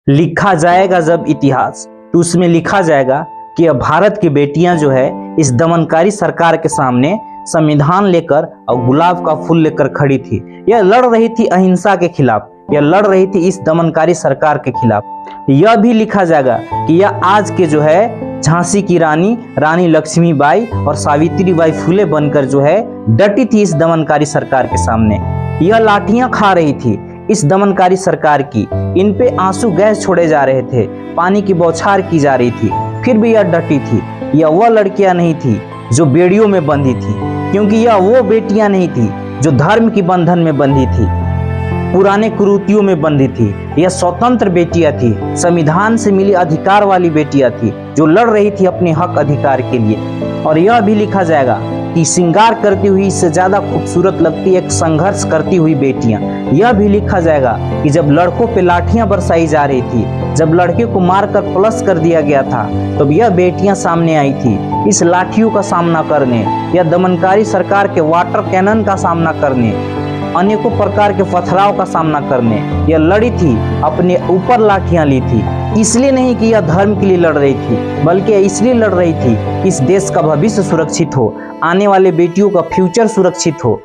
लिखा जाएगा जब इतिहास, तो उसमें लिखा जाएगा कि अब भारत की बेटियां जो है इस दमनकारी सरकार के सामने संविधान लेकर और गुलाब का फूल लेकर खड़ी थी। यह लड़ रही थी अहिंसा के खिलाफ, यह लड़ रही थी इस दमनकारी सरकार के खिलाफ। यह भी लिखा जाएगा कि यह आज के जो है झांसी की रानी लक्ष्मीबाई और सावित्रीबाई फुले बनकर जो है डटी थी इस दमनकारी सरकार के सामने। यह लाठियां खा रही थी इस दमनकारी सरकार की, इन पे आंसू गैस छोड़े जा रहे थे, पानी की बौछार की जा रही थी, फिर भी यह डटी थी। यह वह लड़कियां नहीं थी जो बेड़ियों में बंधी थी, क्योंकि यह वो बेटियां नहीं थी जो धर्म की बंधन में बंधी थी, पुराने कुरीतियों में बंधी थी। यह स्वतंत्र बेटियां थी, संविधान से मिली अधिकार वाली बेटियां थी, जो लड़ रही थी अपने हक अधिकार के लिए। और यह भी लिखा जाएगा कि श्रृंगार करती हुई इससे ज्यादा खूबसूरत लगती एक संघर्ष करती हुई बेटियां। यह भी लिखा जाएगा कि जब लड़कों पे लाठियां बरसाई जा रही थी, जब लड़के को मारकर प्लस कर दिया गया था, तब यह बेटियां सामने आई थी इस लाठियों का सामना करने, या दमनकारी सरकार के वाटर कैनन का सामना करने, अनेकों प्रकार के पथराव का सामना करने। यह लड़ी थी, अपने ऊपर लाठियां ली थी, इसलिए नहीं कि यह धर्म के लिए लड़ रही थी, बल्कि इसलिए लड़ रही थी कि इस देश का भविष्य सुरक्षित हो, आने वाले बेटियों का फ्यूचर सुरक्षित हो,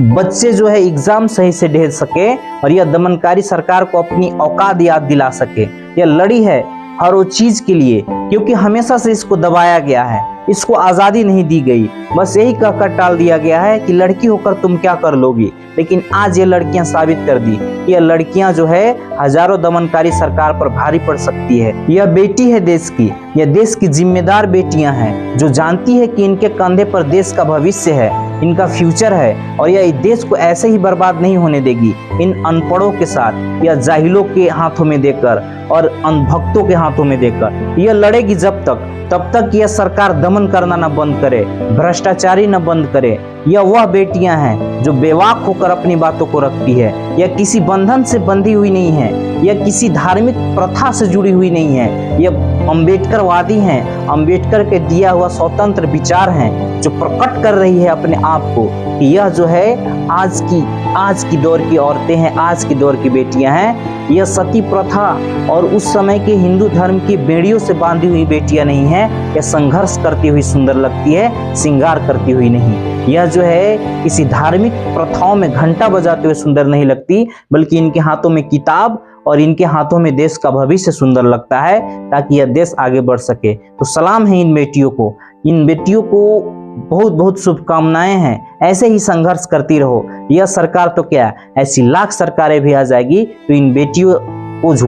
बच्चे जो है एग्जाम सही से दे सके और यह दमनकारी सरकार को अपनी औकात याद दिला सके। यह लड़ी है हर वो चीज के लिए, क्योंकि हमेशा से इसको दबाया गया है, इसको आज़ादी नहीं दी गई, बस यही कहकर टाल दिया गया है कि लड़की होकर तुम क्या कर लोगी। लेकिन आज ये लड़कियां साबित कर दी, यह लड़कियां जो है हजारों दमनकारी सरकार पर भारी पड़ सकती है। यह बेटी है देश की, यह देश की जिम्मेदार बेटियां हैं, जो जानती है कि इनके कंधे पर देश का भविष्य है, इनका फ्यूचर है, और यह इस देश को ऐसे ही बर्बाद नहीं होने देगी इन अनपढ़ों के साथ, या जाहिलों के हाथों में देकर और अनभक्तों के हाथों में देकर। यह लड़ेगी तब तक यह सरकार दमन करना न बंद करे, भ्रष्टाचारी न बंद करे। यह वह बेटियां हैं जो बेवाक होकर अपनी बातों को रखती है, यह किसी बंधन से बंधी हुई नहीं है, यह किसी धार्मिक प्रथा से जुड़ी हुई नहीं है, यह अम्बेडकरवादी हैं, अम्बेडकर के दिया हुआ स्वतंत्र विचार हैं, जो प्रकट कर रही है अपने आप को कि यह जो है आज की दौर की औरतें हैं, आज की दौर की बेटियां हैं। यह सती प्रथा और उस समय के हिंदू धर्म की बेड़ियों से बांधी हुई बेटियां नहीं है, यह संघर्ष करती हुई सुंदर लगती है, श्रृंगार करती हुई नहीं। यह जो है किसी धार्मिक प्रथाओं में घंटा बजाते हुए सुंदर नहीं लगती, बल्कि इनके हाथों में किताब और इनके हाथों में देश का भविष्य सुंदर लगता है, ताकि यह देश आगे बढ़ सके। तो सलाम है इन बेटियों को, इन बेटियों को बहुत बहुत शुभकामनाएं हैं, ऐसे ही संघर्ष करती रहो। यह सरकार तो क्या, ऐसी लाख सरकारें भी आ जाएगी तो इन बेटियों